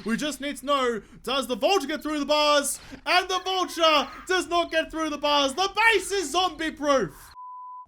We just need to know, does the Vulture get through the bars? And the Vulture does not get through the bars. The base is zombie-proof.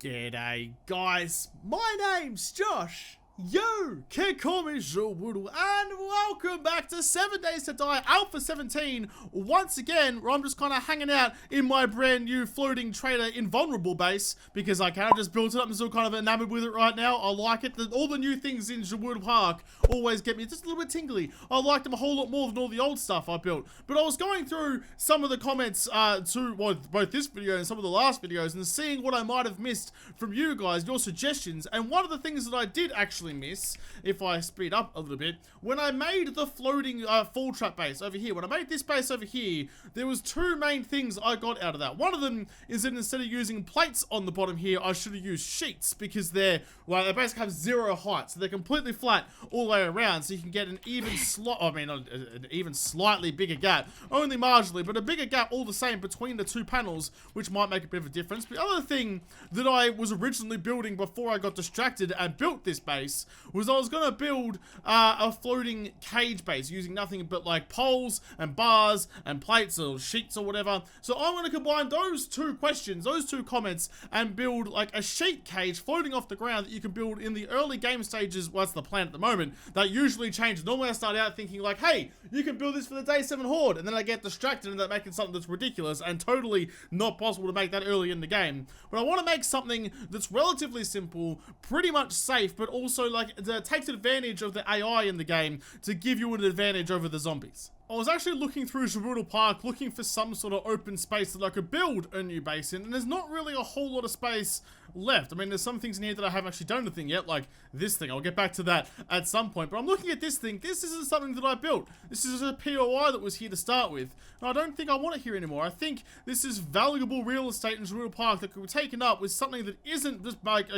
G'day, guys. My name's Josh. You can call me Woodle, and welcome back to 7 Days to Die Alpha 17 once again, where I'm just kind of hanging out in my brand new floating trader invulnerable base because I kind of just built it up. I'm still kind of enamored with it right now. I like it. All the new things in Woodle Park always get me just a little bit tingly. I like them a whole lot more than all the old stuff I built. But I was going through some of the comments to both this video and some of the last videos and seeing what I might have missed from you guys, your suggestions. And one of the things that I did actually miss, if I speed up a little bit, when I made the floating fall trap base over here, when I made this base over here, there was two main things I got out of that. One of them is that instead of using plates on the bottom here, I should have used sheets because they basically have zero height, so they're completely flat all the way around, so you can get an even an even slightly bigger gap, only marginally, but a bigger gap all the same between the two panels, which might make a bit of a difference. But the other thing that I was originally building before I got distracted and built this base was I was going to build a floating cage base using nothing but like poles and bars and plates or sheets or whatever. So I'm going to combine those two questions, those two comments, and build like a sheet cage floating off the ground that you can build in the early game stages. Well, that's the plan at the moment. That usually changes. Normally I start out thinking like, hey, you can build this for the day 7 horde, and then I get distracted and end up making something that's ridiculous and totally not possible to make that early in the game. But I want to make something that's relatively simple, pretty much safe, but also like that takes advantage of the AI in the game to give you an advantage over the zombies. I was actually looking through Woodle Park looking for some sort of open space that I could build a new base in, and there's not really a whole lot of space left. I mean, there's some things in here that I haven't actually done anything yet, like this thing. I'll get back to that at some point, but I'm looking at this thing. This isn't something that I built. This is a POI that was here to start with, and I don't think I want it here anymore. I think this is valuable real estate in Woodle Park that could be taken up with something that isn't just like,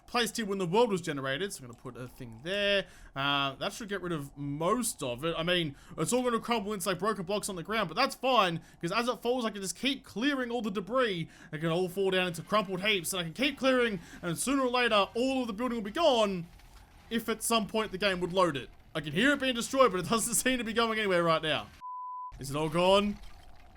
placed here when the world was generated. So I'm going to put a thing there. That should get rid of most of it. I mean, it's all going to crumble into like broken blocks on the ground, but that's fine, because as it falls, I can just keep clearing all the debris. It can all fall down into crumpled heaps, and I can keep clearing, and sooner or later, all of the building will be gone, if at some point the game would load it. I can hear it being destroyed, but it doesn't seem to be going anywhere right now. Is it all gone?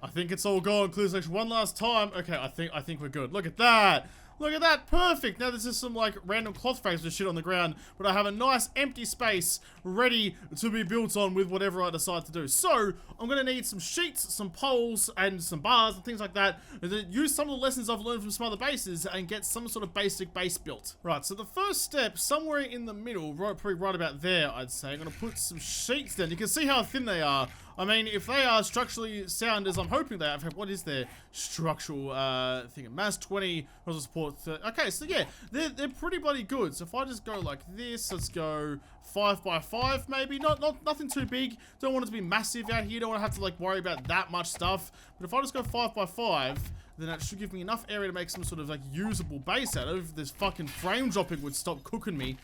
I think it's all gone. Clear section one last time. Okay, I think we're good. Look at that. Look at that, perfect. Now there's just some like random cloth frames and shit on the ground, but I have a nice empty space ready to be built on with whatever I decide to do. So I'm gonna need some sheets, some poles, and some bars and things like that, and then use some of the lessons I've learned from some other bases and get some sort of basic base built. Right, so the first step, somewhere in the middle, probably right about there, I'd say, I'm gonna put some sheets down. You can see how thin they are. I mean, if they are structurally sound as I'm hoping they are, what is their structural thing? Mass 20, also support 30. Okay, so yeah, they're pretty bloody good. So if I just go like this, let's go 5 by 5 maybe. Nothing too big. Don't want it to be massive out here. Don't want to have to like worry about that much stuff. But if I just go 5 by 5, then that should give me enough area to make some sort of like usable base out of. If this fucking frame dropping would stop cooking me.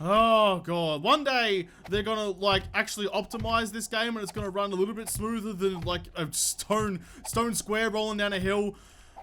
Oh god, one day they're gonna like actually optimize this game and it's gonna run a little bit smoother than like a stone square rolling down a hill.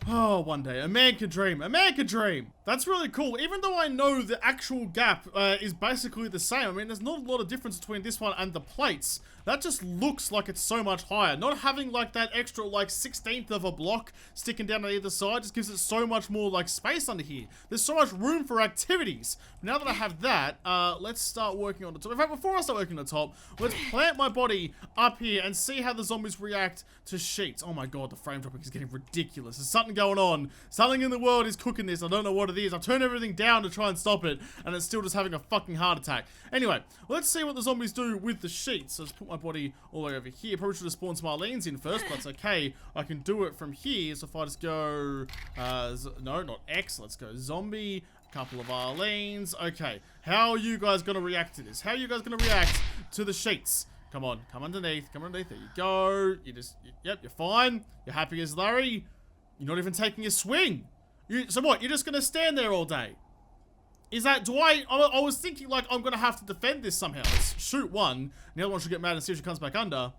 Oh, one day. A man could dream. A man could dream. That's really cool. Even though I know the actual gap is basically the same. I mean, there's not a lot of difference between this one and the plates. That just looks like it's so much higher. Not having like that extra like 1/16 of a block sticking down on either side just gives it so much more like space under here. There's so much room for activities. Now that I have that, let's start working on the top. In fact, before I start working on the top, let's plant my body up here and see how the zombies react to sheets. Oh my god, the frame dropping is getting ridiculous. There's something going on. Something in the world is cooking this. I don't know what it is. I've turned everything down to try and stop it, and it's still just having a fucking heart attack. Anyway, let's see what the zombies do with the sheets. So let's put my body all the way over here. Probably should have spawned some Arlenes in first, but it's okay. I can do it from here. So if I just go, no, not X. Let's go zombie. A couple of Arlenes. Okay, how are you guys gonna react to this? How are you guys gonna react to the sheets? Come on, come underneath, come underneath. There you go. Yep, you're fine. You're happy as Larry. You're not even taking a swing. So what, you're just gonna stand there all day? Is that, I was thinking like I'm gonna have to defend this somehow. Let's shoot one, and the other one should get mad and see if she comes back under.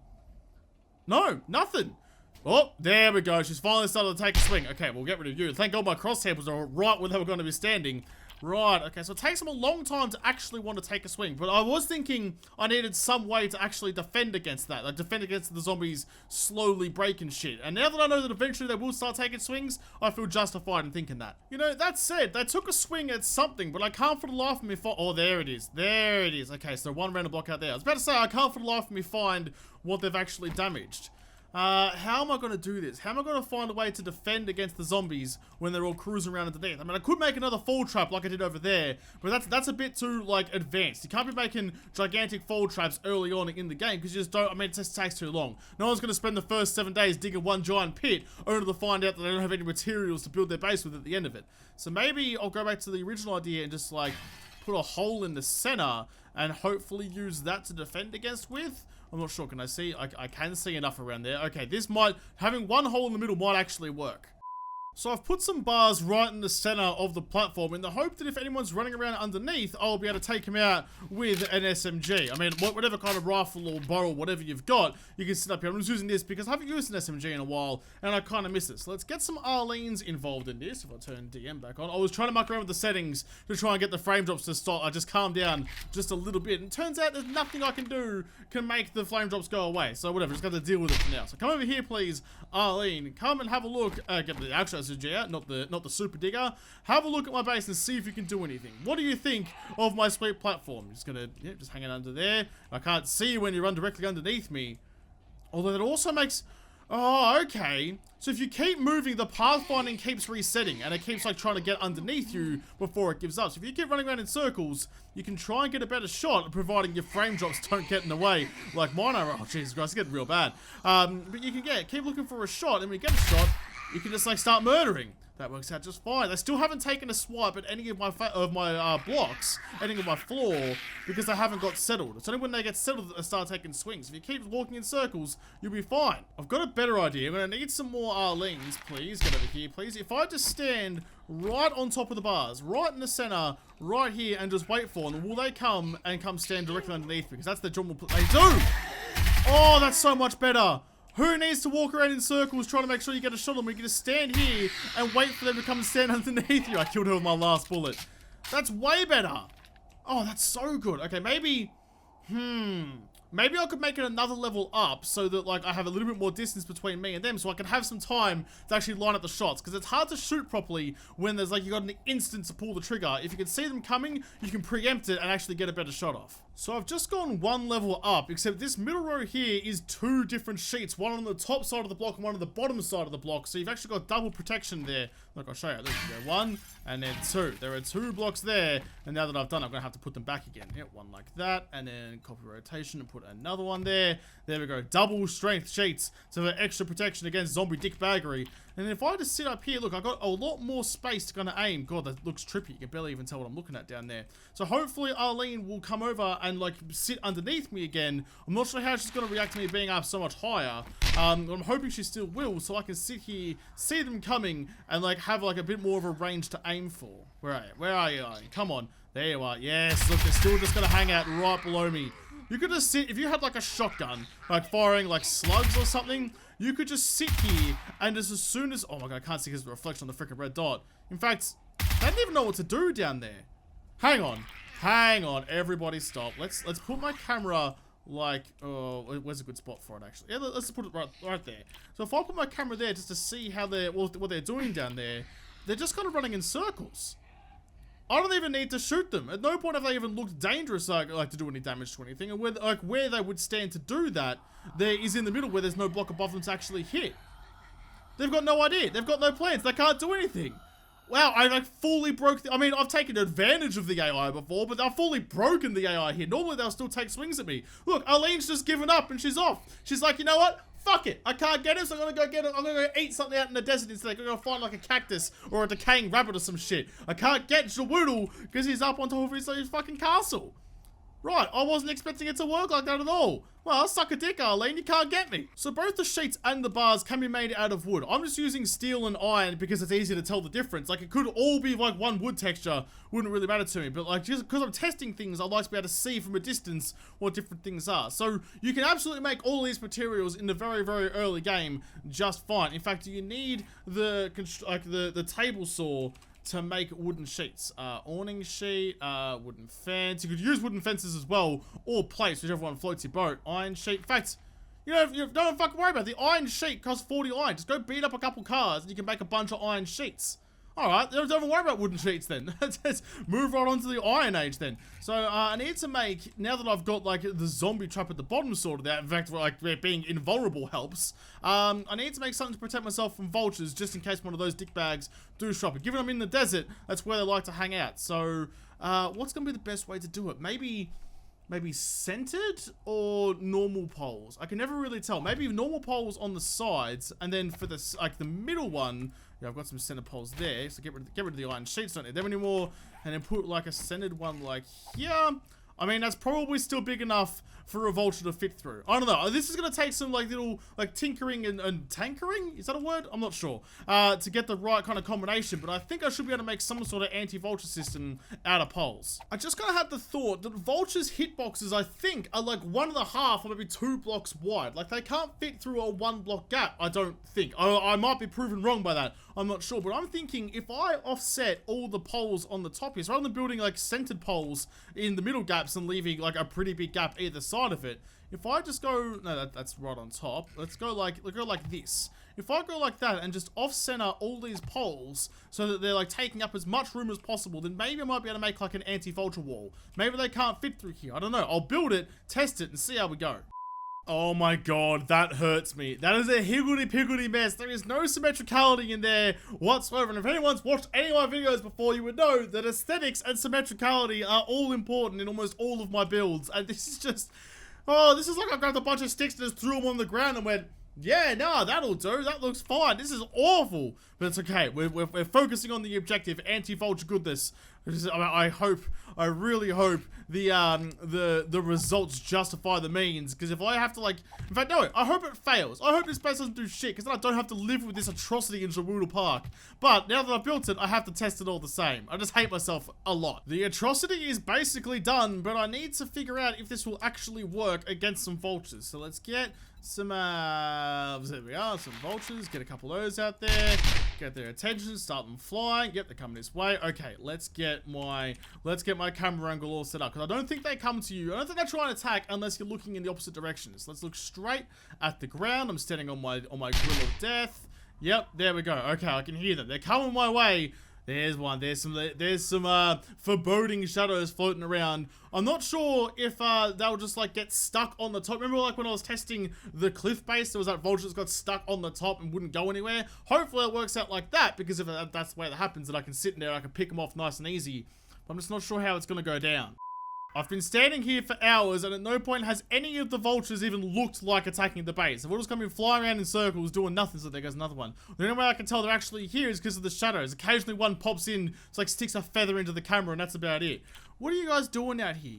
No, nothing. Oh, there we go. She's finally started to take a swing. Okay, we'll get rid of you. Thank God my crosshair was right where they were going to be standing. Right, okay, so it takes them a long time to actually want to take a swing, but I was thinking I needed some way to actually defend against that, like defend against the zombies slowly breaking shit. And now that I know that eventually they will start taking swings, I feel justified in thinking that. You know, that said, they took a swing at something, but I can't for the life of me find... Oh, there it is. There it is. Okay, so one random block out there. I was about to say, I can't for the life of me find what they've actually damaged. How am I going to do this? How am I going to find a way to defend against the zombies when they're all cruising around underneath? I mean, I could make another fall trap like I did over there, but that's a bit too, like, advanced. You can't be making gigantic fall traps early on in the game, because you just don't, I mean, it just takes too long. No one's going to spend the first 7 days digging one giant pit, only to find out that they don't have any materials to build their base with at the end of it. So maybe I'll go back to the original idea and just, like, put a hole in the center, and hopefully use that to defend against with. I'm not sure, can I see? I can see enough around there. Okay, this might, having one hole in the middle might actually work. So I've put some bars right in the center of the platform in the hope that if anyone's running around underneath, I'll be able to take him out with an SMG. I mean, whatever kind of rifle or bow or whatever you've got, you can sit up here. I'm just using this because I haven't used an SMG in a while, and I kind of miss it. So let's get some Arlene's involved in this. If I turn DM back on. I was trying to muck around with the settings to try and get the frame drops to stop. I just calmed down just a little bit. And it turns out there's nothing I can do can make the flame drops go away. So whatever, just got to deal with it for now. So come over here, please, Arlene. Come and have a look. Get the actual SMG out, not the super digger. Have a look at my base and see if you can do anything. What do you think of my sweet platform? Just gonna, yeah, just hanging under there. I can't see you when you run directly underneath me. Although that also makes... Oh, okay. So if you keep moving, the pathfinding keeps resetting, and it keeps, like, trying to get underneath you before it gives up. So if you keep running around in circles, you can try and get a better shot, providing your frame drops don't get in the way, like mine are. Oh, Jesus Christ, it's getting real bad. But you can keep looking for a shot, and when you get a shot, you can just, like, start murdering. That works out just fine. They still haven't taken a swipe at any of my blocks, any of my floor, because they haven't got settled. It's only when they get settled that they start taking swings. If you keep walking in circles, you'll be fine. I've got a better idea. I'm going to need some more Arlene's, please. Get over here, please. If I just stand right on top of the bars, right in the center, right here, and just wait for them, will they come and come stand directly underneath me? Because that's the normal... They do! Oh, that's so much better. Who needs to walk around in circles trying to make sure you get a shot on them? You can just stand here and wait for them to come and stand underneath you. I killed her with my last bullet. That's way better. Oh, that's so good. Okay, maybe... Maybe I could make it another level up so that, like, I have a little bit more distance between me and them so I can have some time to actually line up the shots. Because it's hard to shoot properly when there's, like, you got an instant to pull the trigger. If you can see them coming, you can preempt it and actually get a better shot off. So I've just gone one level up, except this middle row here is 2 different sheets. One on the top side of the block and one on the bottom side of the block. So you've actually got double protection there. Look, I'll show you. There you go. 1 and then 2. There are 2 blocks there. And now that I've done it, I'm going to have to put them back again. Yeah, one like that. And then copy rotation and put another one there. There we go. Double strength sheets. So for extra protection against zombie dickbaggery. And if I just sit up here, look, I've got a lot more space to kind of aim. God, that looks trippy. You can barely even tell what I'm looking at down there. So hopefully Arlene will come over and, like, sit underneath me again. I'm not sure how she's going to react to me being up so much higher. I'm hoping she still will, so I can sit here, see them coming, and, like, have, like, a bit more of a range to aim for. Where are you? Where are you? Come on. There you are. Yes, look, they're still just going to hang out right below me. You could just sit, if you had, like, a shotgun, like, firing, like, slugs or something, you could just sit here, and just as soon as... Oh my god, I can't see because of the reflection on the freaking red dot. In fact, they don't even know what to do down there. Hang on. Hang on. Everybody stop. Let's put my camera, like... Oh, where's a good spot for it, actually? Yeah, let's put it right there. So if I put my camera there just to see how they're... what they're doing down there, they're just kind of running in circles. I don't even need to shoot them. At no point have they even looked dangerous, like to do any damage to anything. And where they would stand to do that, there is in the middle where there's no block above them to actually hit. They've got no idea. They've got no plans. They can't do anything. Wow, I like fully broke I mean, I've taken advantage of the AI before, but I've fully broken the AI here. Normally they'll still take swings at me. Look, Arlene's just given up and she's off. She's like, you know what? Fuck it. I can't get him, so I'm gonna go get it. I'm gonna go eat something out in the desert instead. I'm gonna go find like a cactus or a decaying rabbit or some shit. I can't get Jawoodle because he's up on top of his fucking castle. Right, I wasn't expecting it to work like that at all. Well, suck a dick, Arlene, you can't get me. So both the sheets and the bars can be made out of wood. I'm just using steel and iron because it's easy to tell the difference. Like, it could all be like one wood texture. Wouldn't really matter to me. But like, just because I'm testing things, I like to be able to see from a distance what different things are. So you can absolutely make all these materials in the very, very early game just fine. In fact, you need the table saw to make wooden sheets. Awning sheet, wooden fence. You could use wooden fences as well, or plates, whichever one floats your boat. Iron sheet. In fact, you know, don't fucking worry about it. The iron sheet costs 40 iron. Just go beat up a couple cars and you can make a bunch of iron sheets. Alright, don't even worry about wooden sheets then. Let's move right on to the Iron Age then. So, I need to make, now that I've got, like, the zombie trap at the bottom sorted out, in fact, like, being invulnerable helps, I need to make something to protect myself from vultures, just in case one of those dickbags do show up. And given I'm in the desert, that's where they like to hang out. So, what's gonna be the best way to do it? Maybe centered or normal poles? I can never really tell. Maybe normal poles on the sides, and then for the, like, the middle one, yeah, I've got some center poles there, so get rid of the iron sheets, don't need them anymore, and then put like a centered one like here. I mean, that's probably still big enough for a vulture to fit through. I don't know. This is going to take some like little like tinkering and tankering. Is that a word? I'm not sure. To get the right kind of combination, but I think I should be able to make some sort of anti-vulture system out of poles. I just kind of had the thought that vultures' hitboxes, I think, are like 1.5 or maybe 2 blocks wide. Like they can't fit through a 1 block gap, I don't think. I might be proven wrong by that. I'm not sure, but I'm thinking if I offset all the poles on the top here, so rather than building like centered poles in the middle gaps and leaving like a pretty big gap either side of it, if I just go, no, that's right on top. Let's go like this. If I go like that and just off-center all these poles so that they're like taking up as much room as possible, then maybe I might be able to make like an anti-vulture wall. Maybe they can't fit through here. I don't know. I'll build it, test it, and see how we go. Oh my god, that hurts me. That is a higgledy-piggledy mess. There is no symmetricality in there whatsoever. And if anyone's watched any of my videos before, you would know that aesthetics and symmetricality are all important in almost all of my builds. And this is just... oh, this is like I grabbed a bunch of sticks and just threw them on the ground and went, yeah, no, that'll do. That looks fine. This is awful. But it's okay. We're focusing on the objective, anti-vulture goodness. I really hope the results justify the means. Because if I have to like, in fact, no, I hope it fails. I hope this base doesn't do shit. Because then I don't have to live with this atrocity in Gerudo Park. But now that I've built it, I have to test it all the same. I just hate myself a lot. The atrocity is basically done, but I need to figure out if this will actually work against some vultures. So let's get some, there we are, some vultures. Get a couple of those out there. Get their attention, start them flying. Yep, they're coming this way. Okay, let's get my camera angle all set up, because I don't think they come to you. I don't think they try and attack unless you're looking in the opposite directions. Let's look straight at the ground. I'm standing on my grill of death. Yep, there we go. Okay, I can hear them. They're coming my way. There's one. There's some foreboding shadows floating around. I'm not sure if they'll just like get stuck on the top. Remember like when I was testing the cliff base, there was that vulture that got stuck on the top and wouldn't go anywhere. Hopefully it works out like that, because if that's the way that happens, then I can sit in there, I can pick them off nice and easy. But I'm just not sure how it's gonna go down. I've been standing here for hours, and at no point has any of the vultures even looked like attacking the base. They've all just come in flying around in circles, doing nothing, so there goes another one. The only way I can tell they're actually here is because of the shadows. Occasionally one pops in, it's like sticks a feather into the camera, and that's about it. What are you guys doing out here?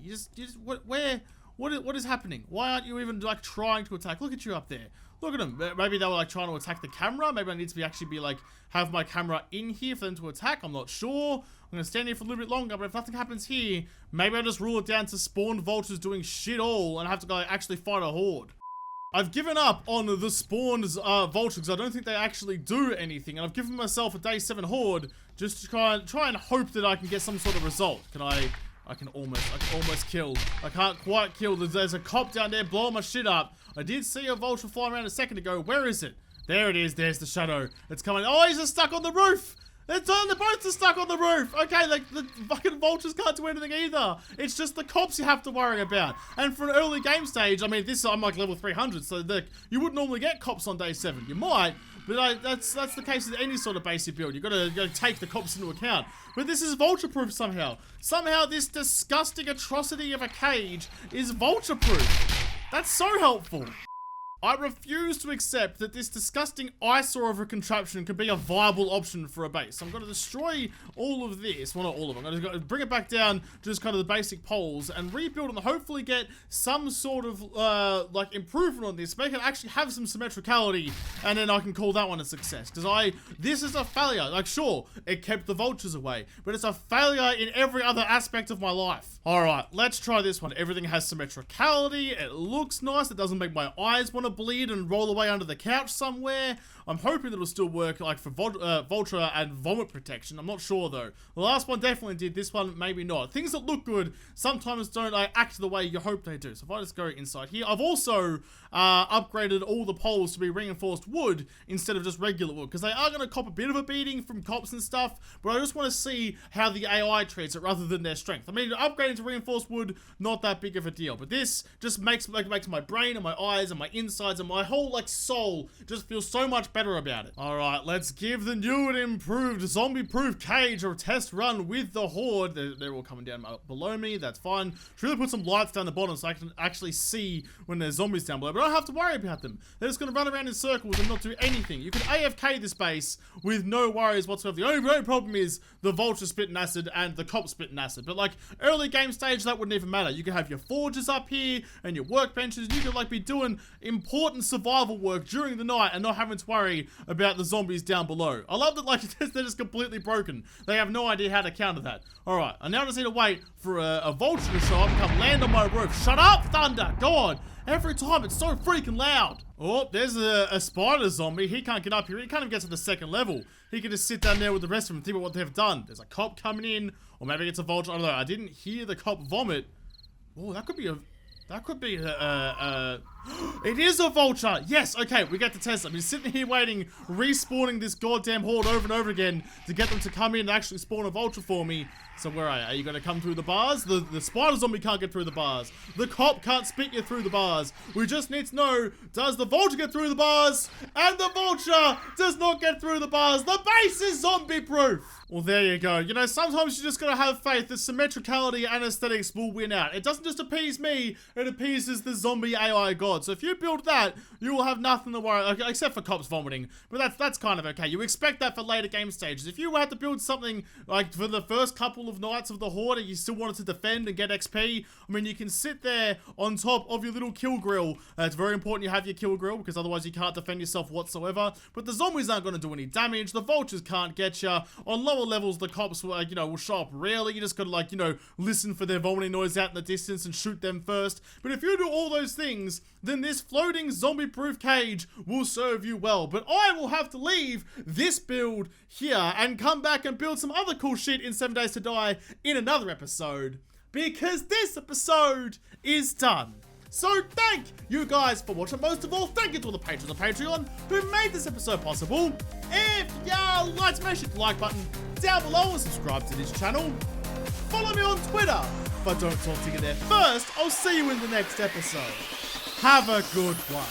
What is happening? Why aren't you even, like, trying to attack? Look at you up there. Look at them. Maybe they were, like, trying to attack the camera. Maybe I need to actually be, like, have my camera in here for them to attack. I'm not sure. I'm gonna stand here for a little bit longer, but if nothing happens here, maybe I'll just rule it down to spawned vultures doing shit all and have to go actually fight a horde. I've given up on the spawned vultures because I don't think they actually do anything, and I've given myself a day 7 horde just to try and hope that I can get some sort of result. I can almost kill. I can't quite kill. There's a cop down there blowing my shit up. I did see a vulture flying around a second ago. Where is it? There it is. There's the shadow. It's coming. Oh, he's just stuck on the roof. They're both stuck on the roof. Okay, like the fucking vultures can't do anything either. It's just the cops you have to worry about. And for an early game stage, I mean, I'm like level 300, so you wouldn't normally get cops on day 7. You might, but that's the case with any sort of basic build. You've got to take the cops into account. But this is vulture-proof somehow. Somehow this disgusting atrocity of a cage is vulture-proof. That's so helpful. I refuse to accept that this disgusting eyesore of a contraption could be a viable option for a base. So I'm going to destroy all of this. Well, not all of them. I'm going to bring it back down to just kind of the basic poles and rebuild and hopefully get some sort of, like, improvement on this. Make it actually have some symmetricality, and then I can call that one a success. Because this is a failure. Like, sure, it kept the vultures away, but it's a failure in every other aspect of my life. Alright, let's try this one. Everything has symmetricality. It looks nice. It doesn't make my eyes want to bleed and roll away under the couch somewhere. I'm hoping it'll still work like for Vulture and vomit protection. I'm not sure though. The last one definitely did. This one maybe not. Things that look good sometimes don't act the way you hope they do. So if I just go inside here, I've also upgraded all the poles to be reinforced wood instead of just regular wood, because they are going to cop a bit of a beating from cops and stuff, but I just want to see how the AI treats it rather than their strength. I mean, upgrading to reinforced wood, not that big of a deal, but this just makes my brain and my eyes and my insides and my whole like soul just feel so much better about it. All right, let's give the new and improved zombie-proof cage a test run with the horde. They're all coming down below me. That's fine. Should really put some lights down the bottom so I can actually see when there's zombies down below, but I don't have to worry about them. They're just going to run around in circles and not do anything. You can AFK this base with no worries whatsoever. The only problem is the vulture spitting acid and the cop spitting acid, but like early game stage, that wouldn't even matter. You can have your forges up here and your workbenches. You could like be doing important survival work during the night and not having to worry about the zombies down below. I love that like they're just completely broken. They have no idea how to counter that. Alright, I now just need to wait for a vulture to show up and come land on my roof. Shut up, Thunder! God! Every time it's so freaking loud. Oh, there's a spider zombie. He can't get up here. He can't even get to the second level. He can just sit down there with the rest of them and think about what they've done. There's a cop coming in, or maybe it's a vulture. I don't know. I didn't hear the cop vomit. Oh, that could be it is a vulture. Yes, okay, we get to test it. I've been sitting here waiting, respawning this goddamn horde over and over again to get them to come in and actually spawn a vulture for me. So where are you? Are you going to come through the bars? The spider zombie can't get through the bars. The cop can't spit you through the bars. We just need to know, does the vulture get through the bars? And the vulture does not get through the bars. The base is zombie proof. Well, there you go. You know, sometimes you just gotta have faith that symmetricality and aesthetics will win out. It doesn't just appease me, it appeases the zombie AI god. So if you build that, you will have nothing to worry, except for cops vomiting. But that's kind of okay. You expect that for later game stages. If you had to build something like for the first couple of nights of the horde and you still wanted to defend and get XP, I mean, you can sit there on top of your little kill grill. It's very important you have your kill grill, because otherwise you can't defend yourself whatsoever. But the zombies aren't going to do any damage. The vultures can't get you. On lower levels, the cops will, will show up rarely. You just gotta, listen for their vomiting noise out in the distance and shoot them first. But if you do all those things, then this floating zombie-proof cage will serve you well. But I will have to leave this build here and come back and build some other cool shit in 7 Days to Die in another episode, because this episode is done. So thank you guys for watching. Most of all, thank you to all the patrons on Patreon who made this episode possible. If you liked, make sure the like button down below and subscribe to this channel. Follow me on Twitter, but don't talk to you there. First, I'll see you in the next episode. Have a good one.